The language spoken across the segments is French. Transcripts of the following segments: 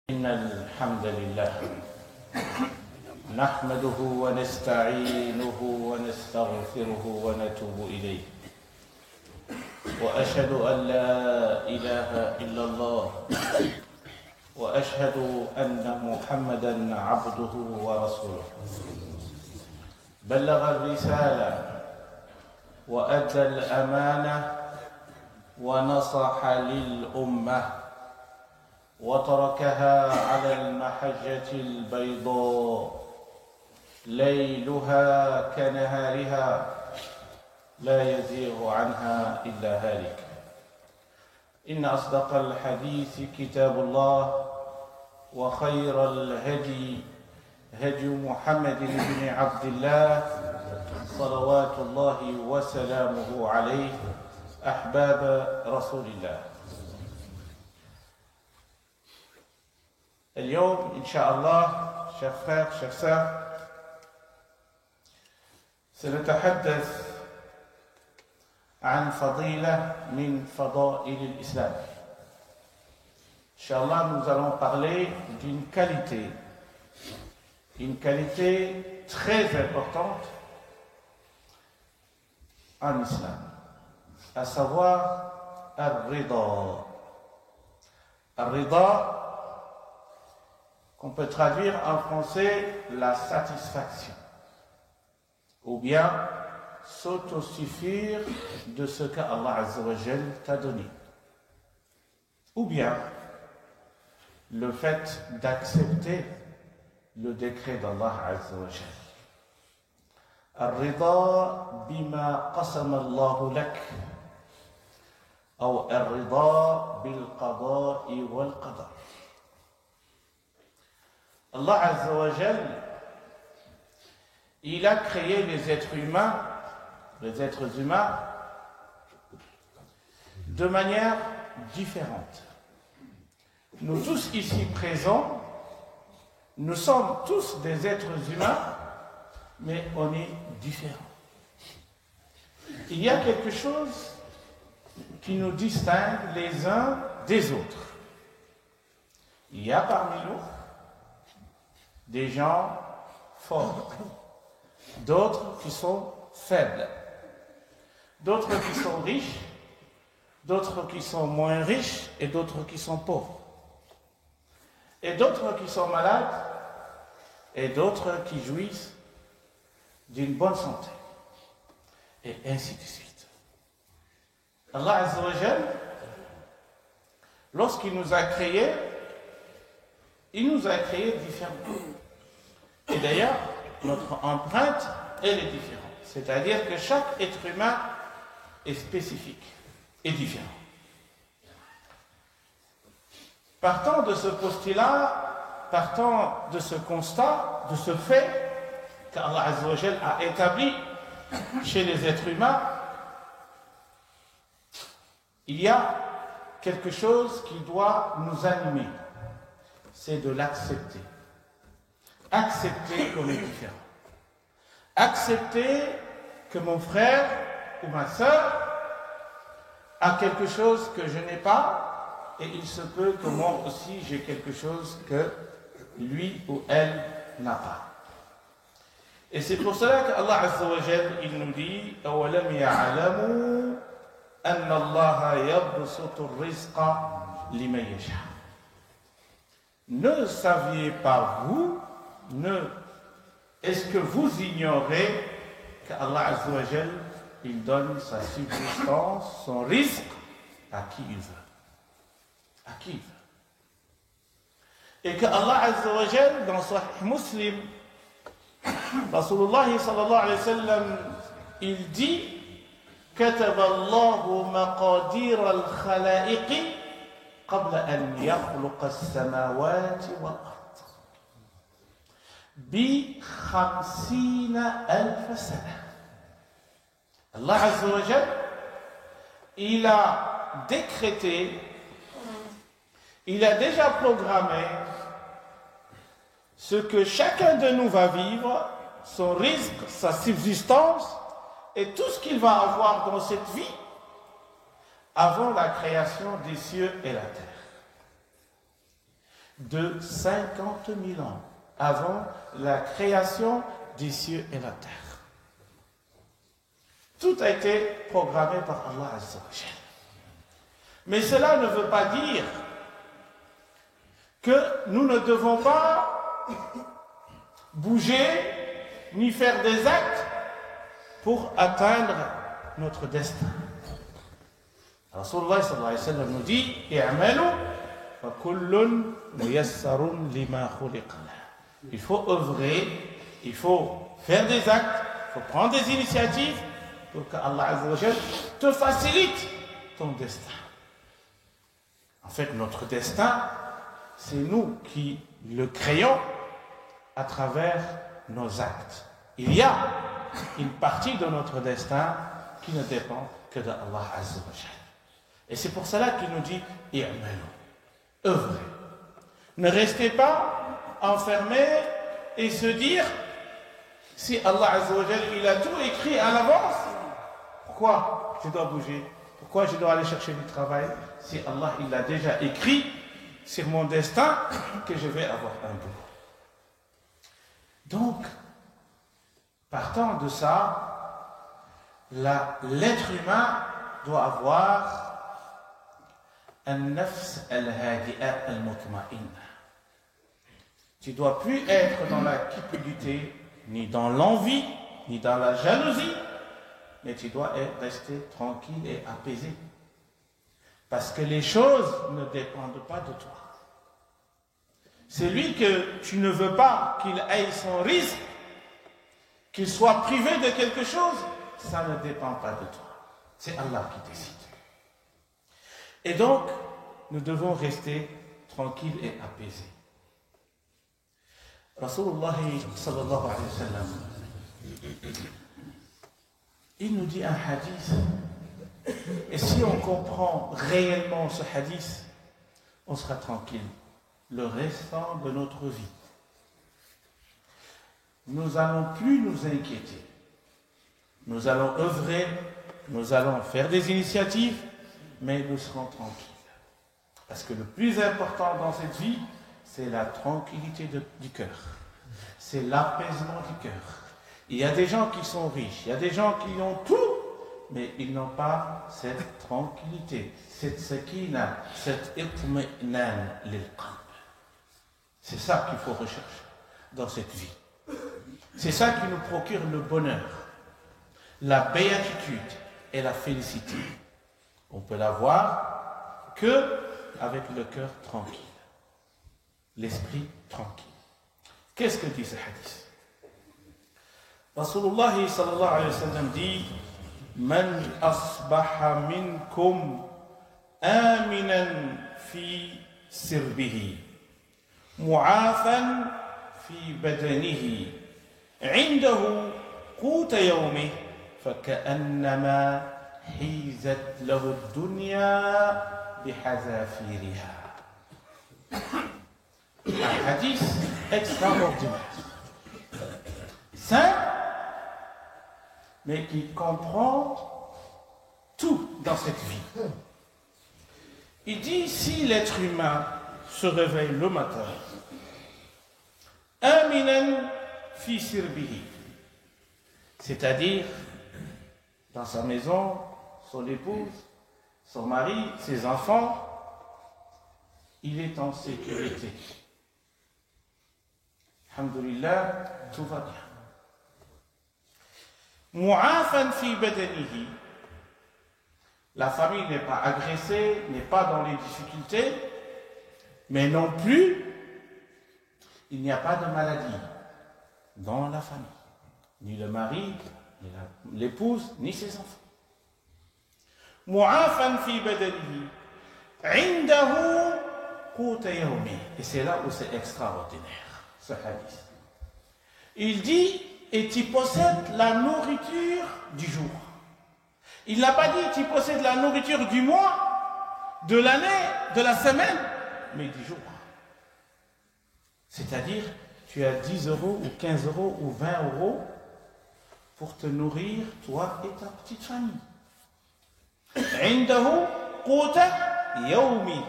إن الحمد لله نحمده ونستعينه ونستغفره ونتوب إليه وأشهد أن لا إله إلا الله وأشهد أن محمدًا عبده ورسوله بلغ الرسالة وأدى الأمانة ونصح للأمة وتركها على المحجة البيضاء ليلها كنهارها لا يزيغ عنها إلا هالك إن أصدق الحديث كتاب الله وخير الهدي هدي محمد بن عبد الله صلوات الله وسلامه عليه أحباب رسول الله اليوم إن شاء الله chers frères, chers sœurs, سنتحدث عن فضيلة من فضائل الإسلام. Inch'Allah, nous allons parler d'une qualité très importante en islam, à savoir Ar-Rida. Ar-Rida, qu'on peut traduire en français la satisfaction, ou bien s'autosuffire de ce qu'Allah Azza wa Jal t'a donné, ou bien le fait d'accepter le décret d'Allah Azza wa Jal. Ar-Rida bima qasama Allahu lak, ou Ar-Rida bil qada'i wal qadar. Allah Azza wa Jal, il a créé les êtres humains de manière différente. Nous tous ici présents, nous sommes tous des êtres humains, mais on est différents. Il y a quelque chose qui nous distingue les uns des autres. Il y a parmi nous des gens forts, d'autres qui sont faibles, d'autres qui sont riches, d'autres qui sont moins riches et d'autres qui sont pauvres, et d'autres qui sont malades et d'autres qui jouissent d'une bonne santé, et ainsi de suite. Allah Azza wa Jal, lorsqu'il nous a créés, il nous a créés différents. Et d'ailleurs, notre empreinte, elle est différente. C'est-à-dire que chaque être humain est spécifique et différent. Partant de ce postulat, partant de ce constat, de ce fait qu'Allah Azza wa Jal a établi chez les êtres humains, il y a quelque chose qui doit nous animer. C'est de l'accepter. Accepter qu'on est différent. Accepter que mon frère ou ma sœur a quelque chose que je n'ai pas, et il se peut que moi aussi j'ai quelque chose que lui ou elle n'a pas. Et c'est pour cela qu'Allah Azza wa Jal, il nous dit « أَوَلَمْ يَعْلَمُوا أَنَّ اللَّهَ يَبْسُطُ الرِّزْقَ لِمَنْ يَشَاءُ » Ne saviez pas vous, est-ce que vous ignorez qu'Allah Azza wa Jal, il donne sa subsistance, son risque à qui il veut. À qui il veut. Et qu'Allah Azza wa Jal, dans Sahih Muslim, Rasulullah sallallahu alayhi wa sallam, il dit كتب الله مقادير الخلائق قبل أن يخلق السماوات والأرض ب50 ألف سنة. Allah Azza wa Jal, il a décrété, il a déjà programmé ce que chacun de nous va vivre, son risque, sa subsistance et tout ce qu'il va avoir dans cette vie avant la création des cieux et la terre. de 50 000 ans avant la création des cieux et la terre. Tout a été programmé par Allah Azza wa Jal. Mais cela ne veut pas dire que nous ne devons pas bouger ni faire des actes pour atteindre notre destin. Rasulullah sallallahu alayhi wa sallam nous dit i'malu fa kullun muyassarun lima khuliqa lahu. Il faut œuvrer, il faut faire des actes, il faut prendre des initiatives pour que Allah Azza wa Jal te facilite ton destin. En fait, notre destin, c'est nous qui le créons à travers nos actes. Il y a une partie de notre destin qui ne dépend que de Allah Azza wa Jal. Et c'est pour cela qu'il nous dit i'malu, œuvrez. Ne restez pas enfermés et se dire si Allah Azza wa Jal il a tout écrit à l'avance, pourquoi je dois bouger? Pourquoi je dois aller chercher du travail si Allah il a déjà écrit sur mon destin que je vais avoir un boulot? Donc, partant de ça, l'être humain doit avoir un nafs al-hadi'a al-mutma'inna. Tu ne dois plus être dans la cupidité, ni dans l'envie, ni dans la jalousie, mais tu dois rester tranquille et apaisé. Parce que les choses ne dépendent pas de toi. Celui que tu ne veux pas qu'il aille son risque, qu'il soit privé de quelque chose, ça ne dépend pas de toi. C'est Allah qui décide. Et donc, nous devons rester tranquilles et apaisés. Rasulullah sallallahu alayhi wa sallam, il nous dit un hadith. Et si on comprend réellement ce hadith, on sera tranquille le restant de notre vie. Nous n'allons plus nous inquiéter. Nous allons œuvrer, nous allons faire des initiatives, mais nous serons tranquilles. Parce que le plus important dans cette vie, c'est la tranquillité du cœur. C'est l'apaisement du cœur. Il y a des gens qui sont riches, il y a des gens qui ont tout, mais ils n'ont pas cette tranquillité, cette sakina, cette itmi'nan lil qalb. C'est ça qu'il faut rechercher dans cette vie. C'est ça qui nous procure le bonheur, la béatitude et la félicité. On peut l'avoir que avec le cœur tranquille, l'esprit tranquille. Qu'est-ce que dit ce hadith? Rasulullah sallallahu alayhi wa sallam dit Man asbaha minkum aminan fi sirbihi mu'afan fi badanihi عنده قوت يومه فكأنما حيزت له الدنيا بحذافيرها. Un hadith extraordinaire, simple, mais qui comprend tout dans cette vie. Il dit, si l'être humain se réveille le matin, aminan fi sirbihi, c'est-à-dire dans sa maison, son épouse, son mari, ses enfants, il est en sécurité. Alhamdulillah, tout va bien. Mu'afan fi badanihi, la famille n'est pas agressée, n'est pas dans les difficultés, mais non plus, il n'y a pas de maladie dans la famille, ni le mari, ni l'épouse, ni ses enfants. Mu'afan fi badanihi, indahu quta yawmi. Et c'est là où c'est extraordinaire, ce hadith. Il dit, et tu possèdes la nourriture du jour. Il n'a pas dit, tu possèdes la nourriture du mois, de l'année, de la semaine, mais du jour. C'est-à-dire, tu as 10 euros ou 15 euros ou 20 euros pour te nourrir, toi et ta petite famille. Indahu quta yawmi.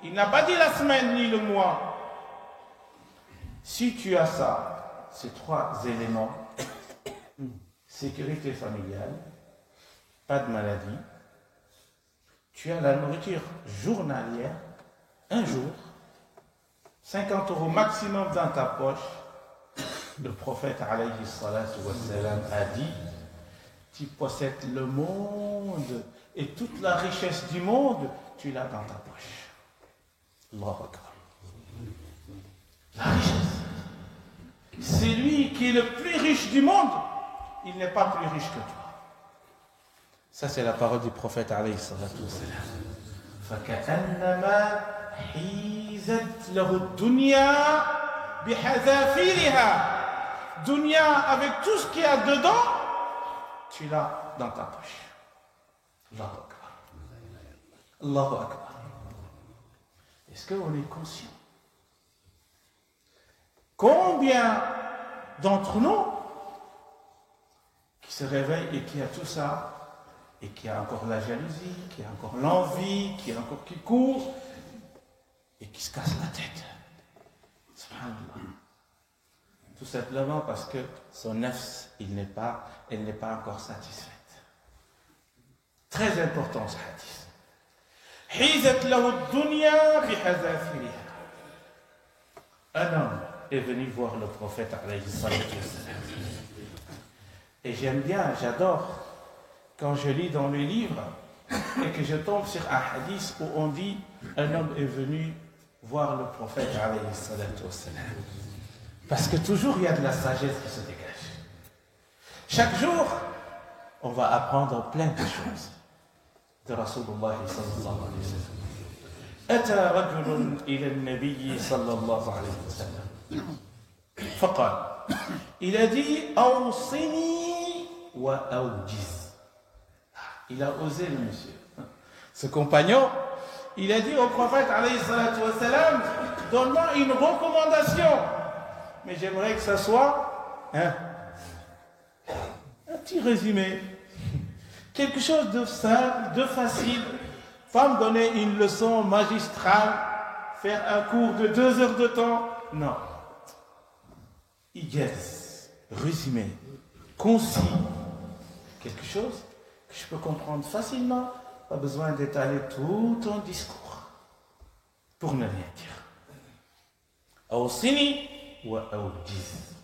Il n'a pas dit la semaine ni le mois. Si tu as ça, ces trois éléments, sécurité familiale, pas de maladie, tu as la nourriture journalière, un jour, 50 € maximum dans ta poche. Le prophète alayhi salatu wassalam a dit, tu possèdes le monde et toute la richesse du monde, tu l'as dans ta poche. Allahu Akbar. La richesse. C'est lui qui est le plus riche du monde, il n'est pas plus riche que toi. Ça c'est la parole du prophète alayhi salatu wassalam. فَكَأَنَّمَا حِيزَتْ لَهُ الدُّنْيَا بِحَذَافِيرِهَا. Dunya avec tout ce qu'il y a dedans, tu l'as dans ta poche. Allahu Akbar. Allahu Akbar. Est-ce qu'on est conscient? Combien d'entre nous qui se réveillent et qui a tout ça, et qui a encore la jalousie, qui a encore l'envie, qui court, et qui se casse la tête. Subhanallah. Tout simplement parce que son nafs, elle n'est pas encore satisfaite. Très important ce hadith. Hizat lahu dunya bihazafiriha. Un homme est venu voir le prophète alayhi salatu wassalam. Et j'aime bien, j'adore quand je lis dans les livres et que je tombe sur un hadith où on dit un homme est venu voir le prophète alayhi salatu wassalam. Parce que toujours il y a de la sagesse qui se dégage. Chaque jour, on va apprendre plein de choses de Rasulullah sallallahu alayhi wa sallam. أتى رجل إلى النبي صلى الله عليه وسلم فقال il a dit أوصني وأوجز. Il a osé le monsieur. Ce compagnon, il a dit au prophète alayhi salatu wa salam, donne-moi une recommandation. Mais j'aimerais que ça soit un petit résumé. Quelque chose de simple, de facile. Pas me donner une leçon magistrale, faire un cours de 2 heures de temps. Non. Ijaz, résumé, concis. Quelque chose que je peux comprendre facilement. Pas besoin d'étaler tout ton discours. Pour ne rien dire. أوصني وأوجز.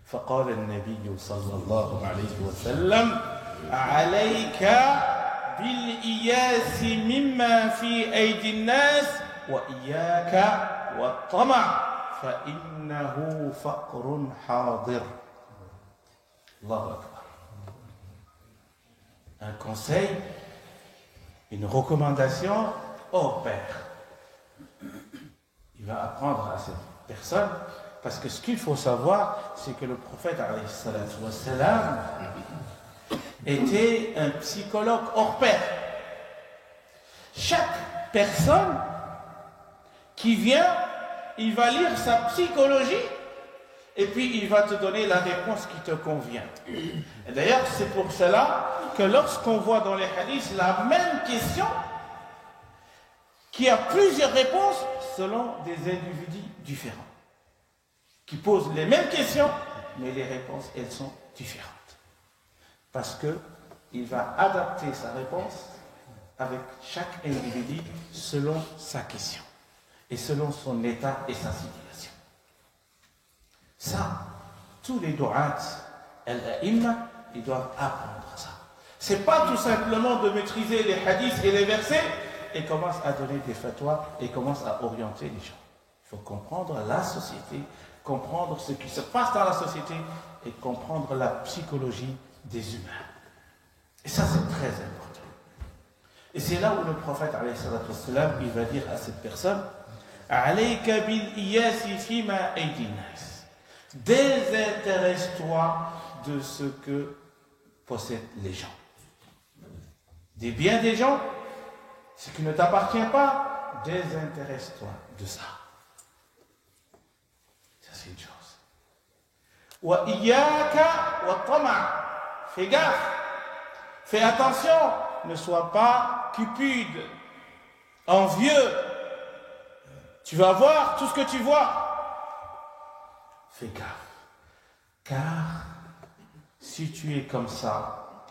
فقال النبي صلى الله عليه وسلم عليك بالإياس مما في أيدي الناس وإياك والطمع فإنه فقر حاضر. الله أكبر. Un conseil, une recommandation au père. Il va apprendre à cette personne, parce que ce qu'il faut savoir, c'est que le prophète alayhi salatu wa salam était un psychologue hors pair. Chaque personne qui vient, il va lire sa psychologie et puis il va te donner la réponse qui te convient. Et d'ailleurs, c'est pour cela que lorsqu'on voit dans les hadiths la même question, qui a plusieurs réponses selon des individus différents, qui posent les mêmes questions, mais les réponses, elles sont différentes. Parce qu'il va adapter sa réponse avec chaque individu selon sa question et selon son état et sa situation. Ça, tous les du'at, al-a'imma, ils doivent apprendre ça. C'est pas tout simplement de maîtriser les hadiths et les versets et commence à donner des fatwas et commence à orienter les gens. Il faut comprendre la société, comprendre ce qui se passe dans la société et comprendre la psychologie des humains. Et ça, c'est très important. Et c'est là où le prophète, alayhi salatu wassalam, il va dire à cette personne, alayka bil iyasi fima aydin nas. Désintéresse-toi de ce que possèdent les gens. Des biens des gens, ce qui ne t'appartient pas, désintéresse-toi de ça. Ça, c'est une chose. Wa iyyaka wa tama'. Fais gaffe. Fais attention. Ne sois pas cupide, envieux. Tu vas voir tout ce que tu vois. fais gaffe. Car si tu es comme ça,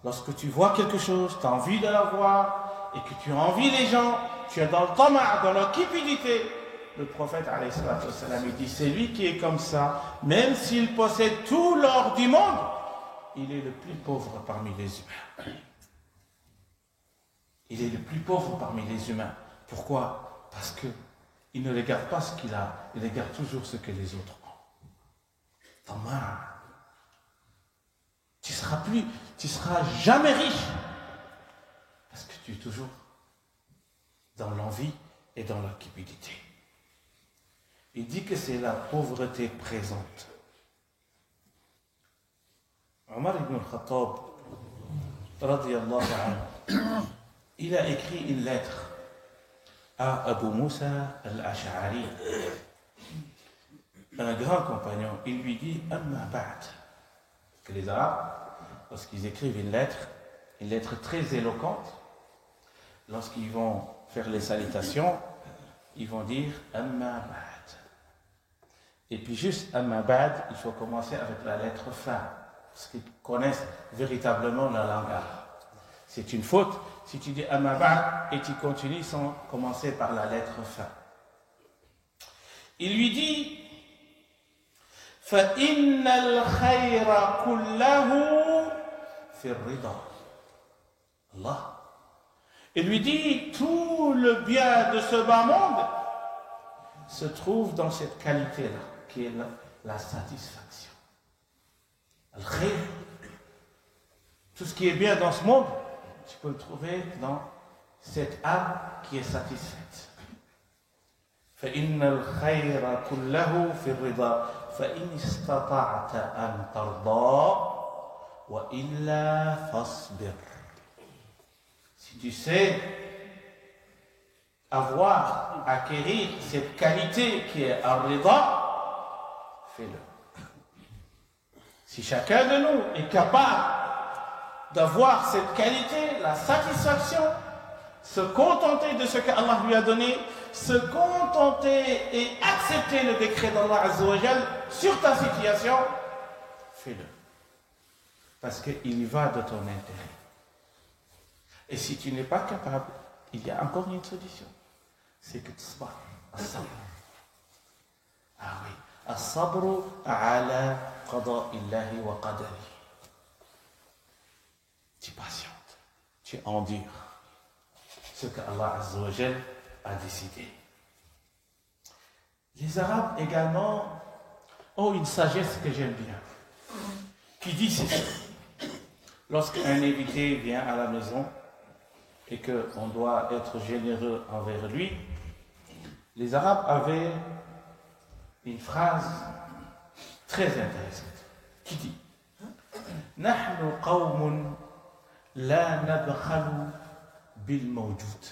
lorsque tu vois quelque chose, tu as envie de l'avoir et que tu envies les gens, tu es dans le tama', dans la cupidité. Le prophète, alayhi salatu wassalam, il dit, c'est lui qui est comme ça, même s'il possède tout l'or du monde, il est le plus pauvre parmi les humains. Il est le plus pauvre parmi les humains. Pourquoi? Parce qu'il ne regarde pas ce qu'il a, il regarde toujours ce que les autres ont. Tama'. Tu seras jamais riche. Parce que tu es toujours dans l'envie et dans la cupidité. Il dit que c'est la pauvreté présente. Omar ibn al-Khattab, radiyallahu anhu, il a écrit une lettre à Abu Musa al-Ash'ari, un grand compagnon. Il lui dit Amma ba'd. Que les Arabes, lorsqu'ils écrivent une lettre très éloquente, lorsqu'ils vont faire les salutations, ils vont dire Amma ba'd. Et puis juste Amma ba'd, il faut commencer avec la lettre fin, parce qu'ils connaissent véritablement la langue arabe. C'est une faute si tu dis Amma ba'd et tu continues sans commencer par la lettre fin. Il lui dit فَإِنَّ الْخَيْرَ كُلَّهُ فِي الرِّضَى. Allah. Il lui dit, tout le bien de ce bas monde se trouve dans cette qualité-là, qui est la satisfaction. Al-khayr, tout ce qui est bien dans ce monde, tu peux le trouver dans cette âme qui est satisfaite. فَإِنَّ الْخَيْرَ كُلَّهُ فِي الرِّضَى فَإِنِ اسْتَطَعْتَ أَنْ تَرْضَى وَإِلَّا فَاصْبِرْ. Si tu sais acquérir cette qualité qui est ar-rida, fais-le. Si chacun de nous est capable d'avoir cette qualité, la satisfaction, se contenter de ce qu'Allah lui a donné, se contenter et accepter le décret d'Allah Azza wa Jal sur ta situation, fais-le. Parce qu'il y va de ton intérêt. Et si tu n'es pas capable, il y a encore une solution. C'est que tu sabres. As-sabr. Ah oui. As-sabru ala qada'illahi wa qadari. Tu patientes. Tu endures ce que Allah Azza wa Jal a décidé. Les Arabes également ont une sagesse que j'aime bien, qui dit ceci. Lorsqu'un invité vient à la maison et qu'on doit être généreux envers lui, les Arabes avaient une phrase très intéressante qui dit « Nahnu qawmun la nabkhalu bil mawjoud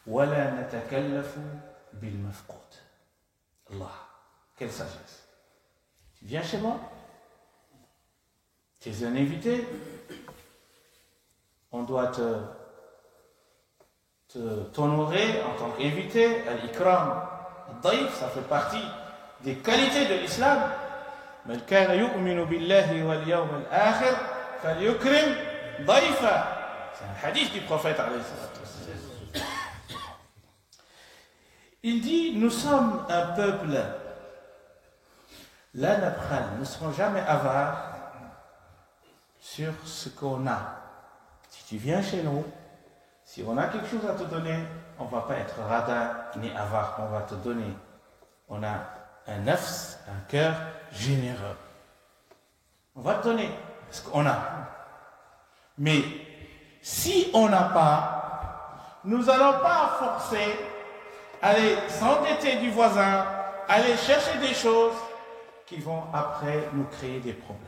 wa la natakallafu bil mafqoud » Allah, quelle sagesse. Tu viens chez moi, tu es un invité, on doit t'honorer en tant qu'invité. Al-Ikram, al-Daïf, ça fait partie des qualités de l'islam. Man kana yu'minu billahi wal yawm al-akhir falyukrim daïfa. C'est un hadith du prophète alayhi salatu wassalam. Il dit, nous sommes un peuple, la nabkhal, nous ne serons jamais avares sur ce qu'on a. Si tu viens chez nous, si on a quelque chose à te donner, on ne va pas être radin ni avare, on va te donner. On a un nafs, un cœur généreux. On va te donner ce qu'on a. Mais si on n'a pas, nous n'allons pas forcer, aller s'endetter du voisin, aller chercher des choses qui vont après nous créer des problèmes.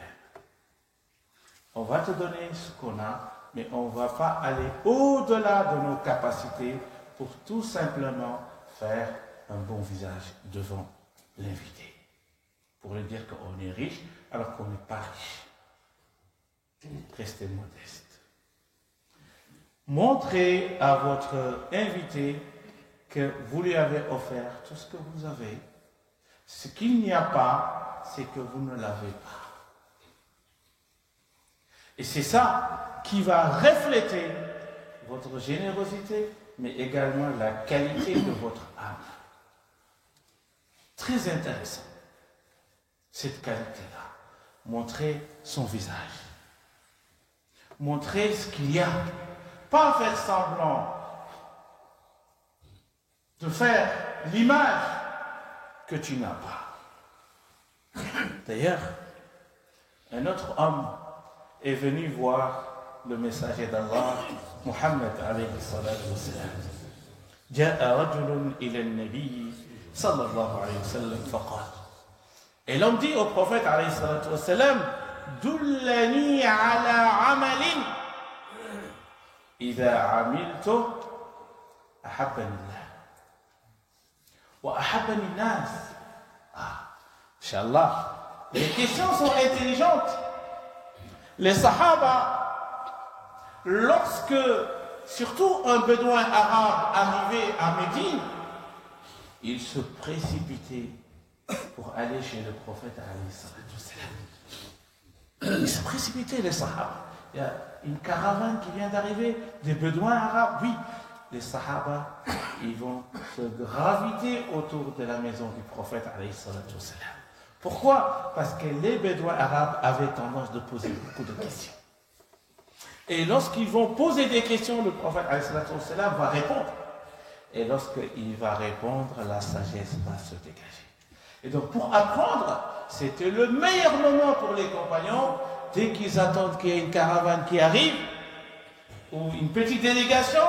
On va te donner ce qu'on a, mais on ne va pas aller au-delà de nos capacités pour tout simplement faire un bon visage devant l'invité. Pour lui dire qu'on est riche alors qu'on n'est pas riche. Restez modeste. Montrez à votre invité que vous lui avez offert tout ce que vous avez, Ce qu'il n'y a pas, c'est que vous ne l'avez pas. Et c'est ça qui va refléter votre générosité, mais également la qualité de votre âme. Très intéressant, cette qualité-là. Montrer son visage. Montrer ce qu'il y a. Pas faire semblant de faire l'image que tu n'as pas. D'ailleurs, un autre homme est venu voir le messager d'Allah, Muhammad alayhi salatu wa salam. جاء رجل إلى النبي صلى الله عليه وسلم فقال. Et l'homme dit au prophète alayhi salatu wa salam, دلني على عمل إذا عملته أحبني الله وأحبني الناس. Inch'Allah, les questions sont intelligentes. Les Sahaba, lorsque surtout un bédouin arabe arrivait à Médine, il se précipitait pour aller chez le prophète alayhi salatu wa salam. Il se précipitait, les Sahaba. Il y a une caravane qui vient d'arriver, des bédouins arabes, oui. Les Sahaba, ils vont se graviter autour de la maison du prophète alayhi salatu wa salam. Pourquoi? Parce que les bédouins arabes avaient tendance de poser beaucoup de questions. Et lorsqu'ils vont poser des questions, le prophète alayhi salatu wa salam va répondre. Et lorsqu'il va répondre, la sagesse va se dégager. Et donc pour apprendre, c'était le meilleur moment pour les compagnons. Dès qu'ils attendent qu'il y ait une caravane qui arrive, ou une petite délégation,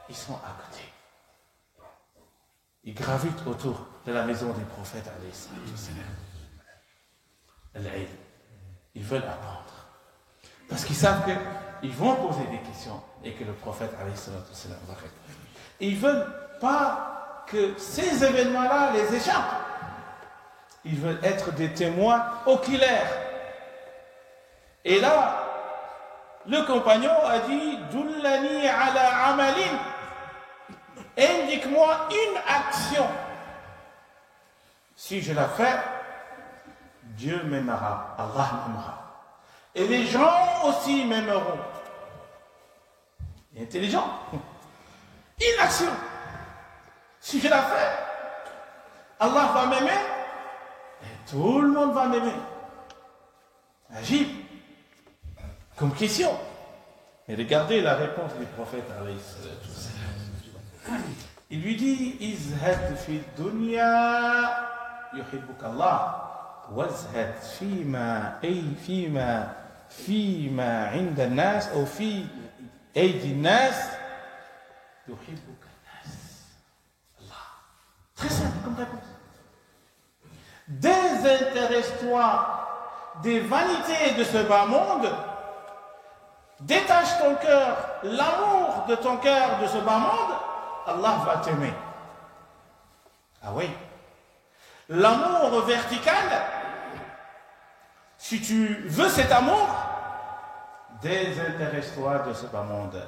ils sont à côté. Ils gravitent autour de la maison du prophète alayhi salatu wa salam. Ils veulent apprendre. Parce qu'ils savent qu'ils vont poser des questions et que le prophète alayhi salatu wa salam va répondre. Et ils ne veulent pas que ces événements-là les échappent. Ils veulent être des témoins oculaires. Et là, le compagnon a dit Dullani ala amalin. Indique-moi une action. Si je la fais, Dieu m'aimera, Allah m'aimera. Et les gens aussi m'aimeront. Il est intelligent. Une action. Si je la fais, Allah va m'aimer et tout le monde va m'aimer. Agib. Comme question. Et regardez la réponse du prophète alayhi salatu wa salam. Il lui dit Izhad fi dunya yuhibbuk Allah wazhad fima inda an-nas ou fi aydi an-nas yuhibbuk an-nas. Allah. Très simple comme réponse. Désintéresse-toi des vanités de ce bas monde. Détache ton cœur, l'amour de ton cœur de ce bas monde, Allah va t'aimer. Ah oui. L'amour vertical, si tu veux cet amour, désintéresse-toi de ce bas monde.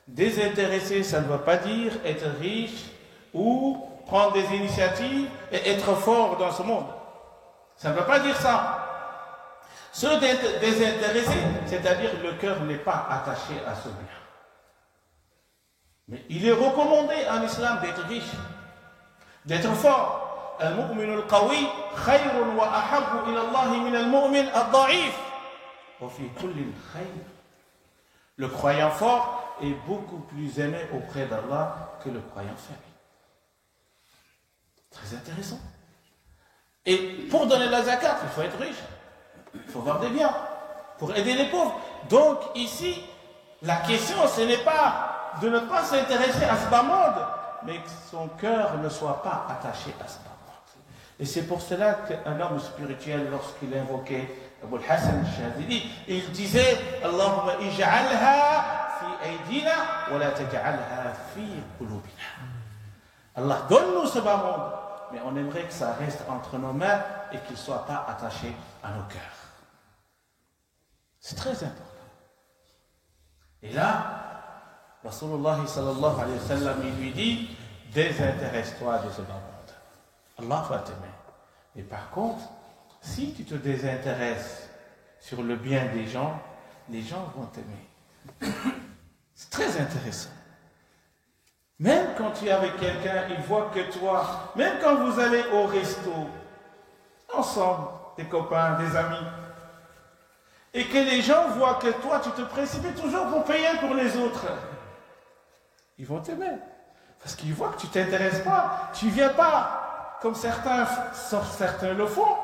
Désintéresser, ça ne veut pas dire être riche ou prendre des initiatives et être fort dans ce monde. Ça ne veut pas dire ça. Se désintéresser, c'est-à-dire le cœur n'est pas attaché à ce bien. Mais il est recommandé en islam d'être riche, d'être fort. Al-mu'min al-qawi khayrun wa ahabbu ila Allah min al-mu'min al-da'if. Wa fi kulli khayr. Le croyant fort est beaucoup plus aimé auprès d'Allah que le croyant faible. Très intéressant. Et pour donner la zakat, il faut être riche. Il faut avoir des biens pour aider les pauvres. Donc ici, la question, ce n'est pas de ne pas s'intéresser à ce bas monde, mais que son cœur ne soit pas attaché à ce bas monde. Et c'est pour cela qu'un homme spirituel, lorsqu'il invoquait Abu al-Hassan al-Shadili, il disait Allahumma ij'alha fi aydina wa la taj'alha fi qulubina. Allah, donne-nous ce bas monde, mais on aimerait que ça reste entre nos mains et qu'il ne soit pas attaché à nos cœurs. C'est très important. Et là, Rasulullah sallallahu alayhi wa sallam, il lui dit, désintéresse-toi de ce bas monde. Allah va t'aimer. Mais par contre, si tu te désintéresses sur le bien des gens, les gens vont t'aimer. C'est très intéressant. Même quand tu es avec quelqu'un, il voit que toi, même quand vous allez au resto, ensemble, des copains, des amis, et que les gens voient que toi, tu te précipites toujours pour payer pour les autres, ils vont t'aimer. Parce qu'ils voient que tu ne t'intéresses pas, tu ne viens pas, comme certains le font.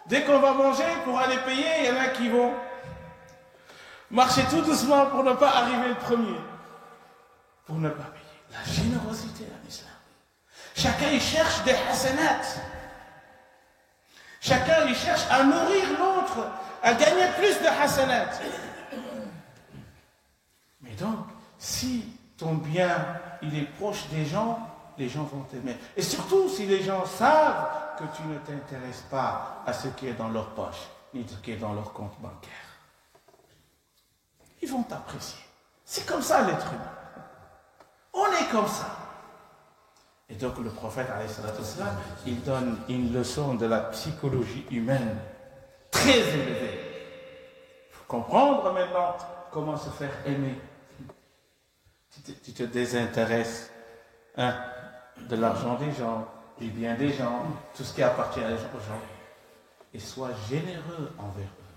Dès qu'on va manger, pour aller payer, il y en a qui vont marcher tout doucement pour ne pas arriver le premier, pour ne pas payer. La générosité en islam. Chacun il cherche des hasanat. Chacun il cherche à nourrir l'autre, à gagner plus de hasanat. Mais donc, si ton bien il est proche des gens vont t'aimer. Et surtout si les gens savent que tu ne t'intéresses pas à ce qui est dans leur poche, ni ce qui est dans leur compte bancaire. Ils vont t'apprécier. C'est comme ça l'être humain. On est comme ça. Et donc le prophète, il donne une leçon de la psychologie humaine très élevée. Il faut comprendre maintenant comment se faire aimer. Tu te désintéresses de l'argent des gens, du bien des gens, tout ce qui appartient aux gens. Et sois généreux envers eux.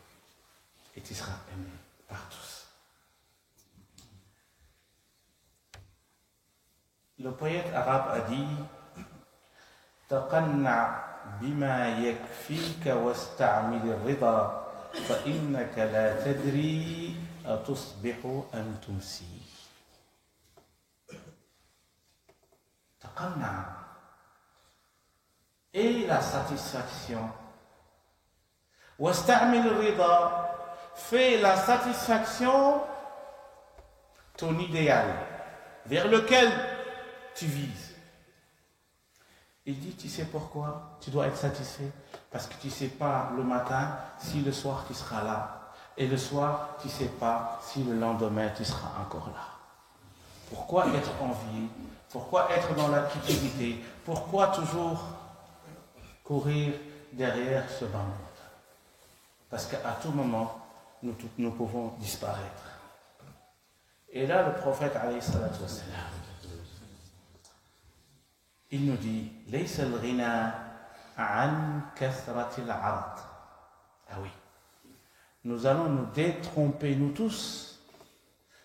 Et tu seras aimé par tous. Le poète arabe a dit تقنع بما يكفيك واستعمل الرضا فإنك لا تدري أتصبح أم تمسي. تقنع et la satisfaction. واستعمل الرضا, fais la satisfaction ton idéal vers lequel tu vises. Il dit, tu sais pourquoi tu dois être satisfait? Parce que tu ne sais pas le matin si le soir tu seras là. Et le soir, tu ne sais pas si le lendemain tu seras encore là. Pourquoi être envié? Pourquoi être dans la cupidité? Pourquoi toujours courir derrière ce bas monde? Parce qu'à tout moment, nous pouvons disparaître. Et là, le prophète, alayhi salatu wassalam, il nous dit ليس الغنى عن كثرة العرض. Ah oui, nous allons nous détromper, nous tous.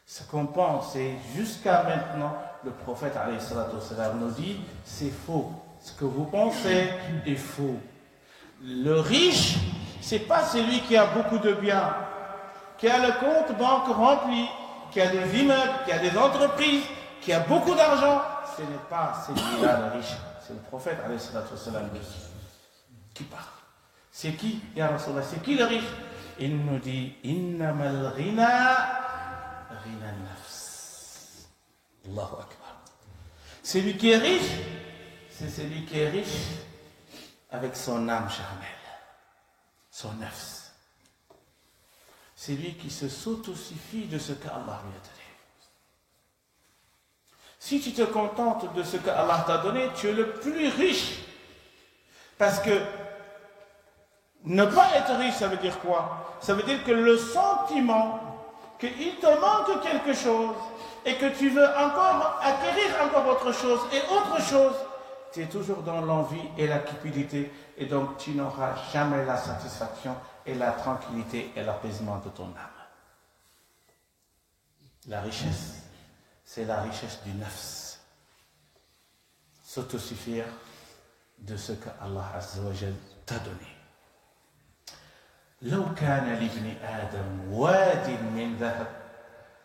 Ce qu'on pense, et jusqu'à maintenant, le prophète alayhi salatu wassalam nous dit c'est faux. Ce que vous pensez est faux. Le riche, c'est pas celui qui a beaucoup de biens, qui a le compte banque rempli, qui a des immeubles, qui a des entreprises, qui a beaucoup d'argent. Ce n'est pas celui-là le riche, c'est le prophète alayhi salatu wassalam qui parle. C'est qui, ya Rasulallah, c'est qui le riche? Il nous dit innamal ghina ghina nafs. Allahu akbar. Celui qui est riche, c'est celui qui est riche avec son âme charnelle, son nafs. C'est lui qui se s'autosuffit de ce qu'Allah lui a donné. Si tu te contentes de ce que Allah t'a donné, tu es le plus riche. Parce que ne pas être riche, ça veut dire quoi? Ça veut dire que le sentiment qu'il te manque quelque chose et que tu veux encore acquérir encore autre chose et autre chose, tu es toujours dans l'envie et la cupidité et donc tu n'auras jamais la satisfaction et la tranquillité et l'apaisement de ton âme. La richesse, c'est la richesse du nafs. S'autosuffire de ce que Allah Azza wa Jal t'a donné. لو كان لابن آدم واد من ذهب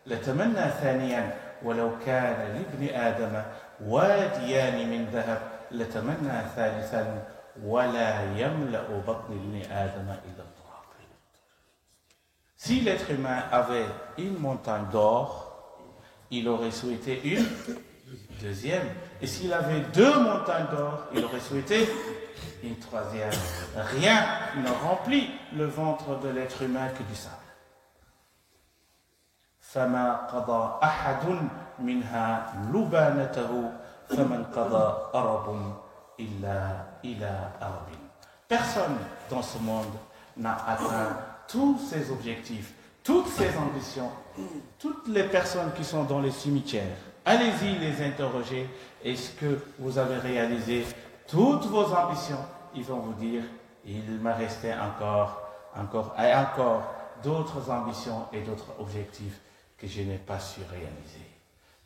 لتمنى ثانيا ولو كان لابن آدم واديان من ذهب لتمنى ثالثا ولا يملأ بطن ابن آدم إلا التراب. Si l'être humain avait une montagne d'or, il aurait souhaité une deuxième. Et s'il avait deux montagnes d'or, il aurait souhaité une troisième. Rien ne remplit le ventre de l'être humain que du sable. فما قضى أحد منها لبانته فمن قضى أرب إلا ila arbin. Personne dans ce monde n'a atteint tous ses objectifs, toutes ses ambitions. Toutes les personnes qui sont dans les cimetières, allez-y les interroger. Est-ce que vous avez réalisé toutes vos ambitions? Ils vont vous dire, il me restait encore d'autres ambitions et d'autres objectifs que je n'ai pas su réaliser.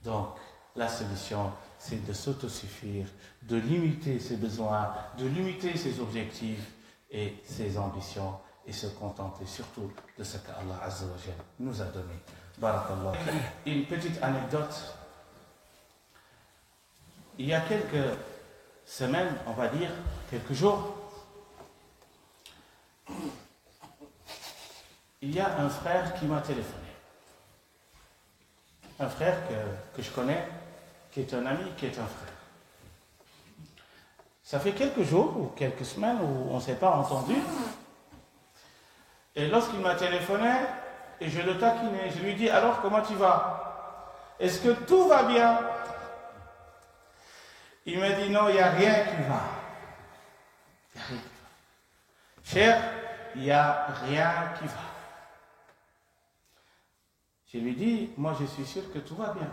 Donc, la solution, c'est de s'autosuffire, de limiter ses besoins, de limiter ses objectifs et ses ambitions et se contenter surtout de ce qu'Allah Azza wa Jalla nous a donné. Barakallah. Une petite anecdote. Il y a quelques semaines, on va dire, quelques jours, il y a un frère qui m'a téléphoné. Un frère que je connais, qui est un ami, qui est un frère. Ça fait quelques jours ou quelques semaines où on ne s'est pas entendu. Et lorsqu'il m'a téléphoné, et je le taquinais, je lui dis, alors comment tu vas? Est-ce que tout va bien? Il m'a dit, non, il n'y a rien qui va. Il n'y a rien qui va. Cher, il n'y a rien qui va. Je lui dis, moi je suis sûr que tout va bien.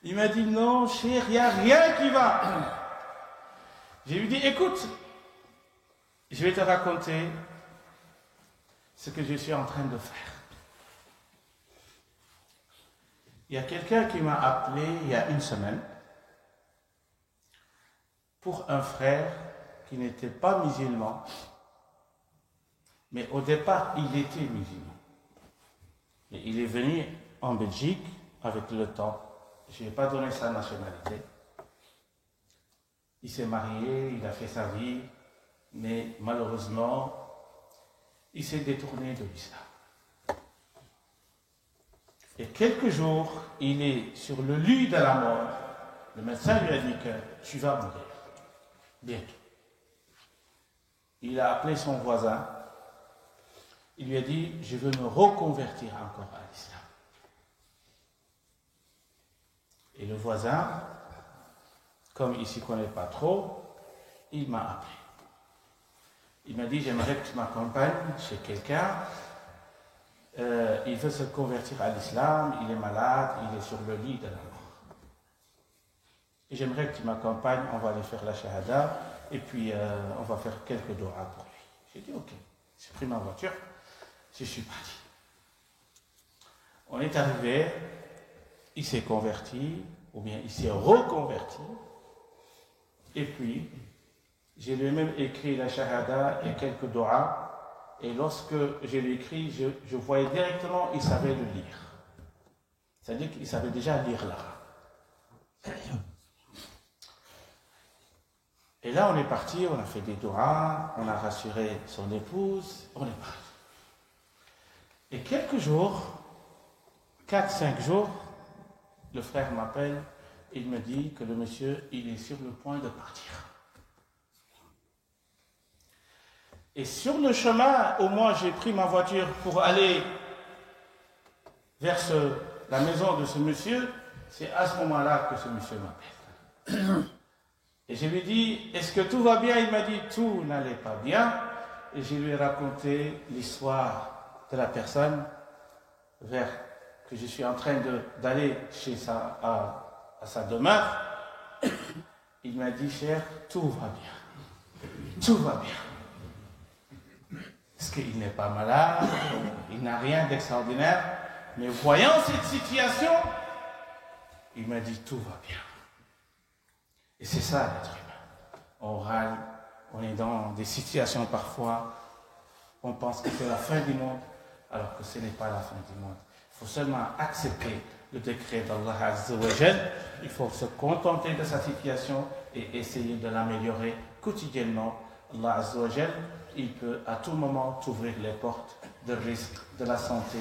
Il m'a dit, non, cher, il n'y a rien qui va. Je lui dis, écoute, je vais te raconter ce que je suis en train de faire. Il y a quelqu'un qui m'a appelé il y a une semaine pour un frère qui n'était pas musulman, mais au départ, il était musulman. Et il est venu en Belgique avec le temps. Je n'ai pas donné sa nationalité. Il s'est marié, il a fait sa vie, mais malheureusement, il s'est détourné de l'islam. Et quelques jours, il est sur le lit de la mort. Le médecin lui a dit que tu vas mourir. Bientôt. Il a appelé son voisin. Il lui a dit, je veux me reconvertir encore à l'islam. Et le voisin, comme il ne s'y connaît pas trop, il m'a appelé. Il m'a dit, j'aimerais que tu m'accompagnes chez quelqu'un. Il veut se convertir à l'islam, il est malade, il est sur le lit de la mort. Et j'aimerais que tu m'accompagnes, on va aller faire la shahada, et puis on va faire quelques doigts pour lui. J'ai dit, ok. J'ai pris ma voiture, je suis parti. On est arrivé, il s'est converti, ou bien il s'est reconverti, et puis, je lui ai même écrit la shahada et quelques doigts. Et lorsque je l'ai écrit, je voyais directement, il savait le lire. C'est-à-dire qu'il savait déjà lire l'arabe. Et là, on est parti, on a fait des doigts, on a rassuré son épouse, on est parti. Et quelques jours, 4-5 jours, le frère m'appelle, il me dit que le monsieur, il est sur le point de partir. Et sur le chemin, au moins j'ai pris ma voiture pour aller vers la maison de ce monsieur. C'est à ce moment-là que ce monsieur m'appelle. Et je lui dis, est-ce que tout va bien? Il m'a dit, tout n'allait pas bien. Et je lui ai raconté l'histoire de la personne que je suis en train d'aller à sa demeure. Il m'a dit, cher, tout va bien. Tout va bien. Parce qu'il n'est pas malade, il n'a rien d'extraordinaire. Mais voyant cette situation, il m'a dit tout va bien. Et c'est ça l'être humain. On râle, on est dans des situations parfois, on pense que c'est la fin du monde, alors que ce n'est pas la fin du monde. Il faut seulement accepter le décret d'Allah Azza wa Jal. Il faut se contenter de sa situation et essayer de l'améliorer quotidiennement. Allah Azza wa Jal, il peut à tout moment t'ouvrir les portes de risque, de la santé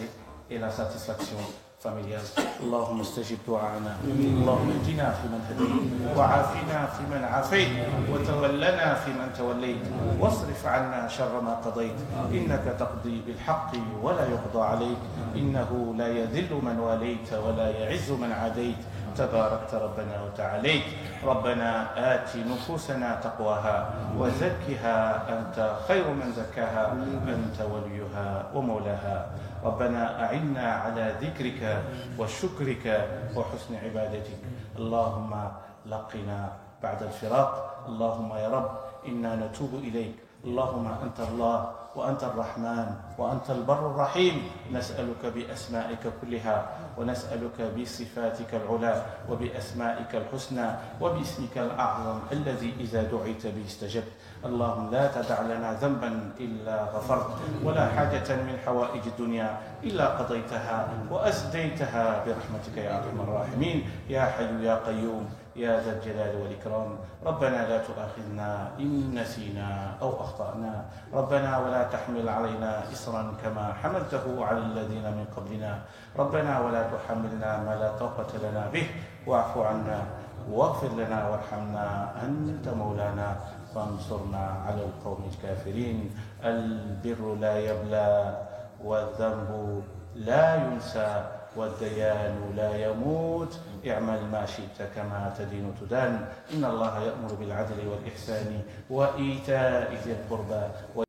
et la satisfaction familiale. Allahumma stajib du'ana. Allahumma اهدنا فيمن هديت وعافنا فيمن عافيت وتولنا فيمن توليت واصرف عنا شر ما قضيت إنك تقضي بالحق ولا يقضى عليك إنه لا يذل من واليت ولا يعز من عاديت تباركت ربنا وتعاليت. ربنا آت نفوسنا تقواها وزكها أنت خير من زكاها، أنت وليها ومولاها. ربنا أعنا على ذكرك وشكرك وحسن عبادتك. اللهم لقنا بعد الفراق. اللهم يا رب إنا نتوب إليك. اللهم أنت الله وأنت الرحمن وأنت البر الرحيم. نسألك بأسمائك كلها ونسألك بصفاتك العلى وبأسمائك الحسنى وباسمك الأعظم الذي إذا دعيت به استجبت. اللهم لا تدع لنا ذنبا إلا غفرت، ولا حاجة من حوائج الدنيا إلا قضيتها وأسديتها برحمتك يا أرحم الراحمين. يا حي يا قيوم يا ذا الجلال والإكرام. ربنا لا تؤاخذنا إن نسينا أو أخطأنا. ربنا ولا تحمل علينا إصرا كما حملته على الذين من قبلنا. ربنا ولا تحملنا ما لا طاقة لنا به. واعف عنا واغفر لنا وارحمنا، أنت مولانا فانصرنا على القوم الكافرين. البر لا يبلى والذنب لا ينسى والديان لا يموت. اعمل ما شئت كما تدين تدان. إن الله يأمر بالعدل والإحسان وإيتاء ذي القربى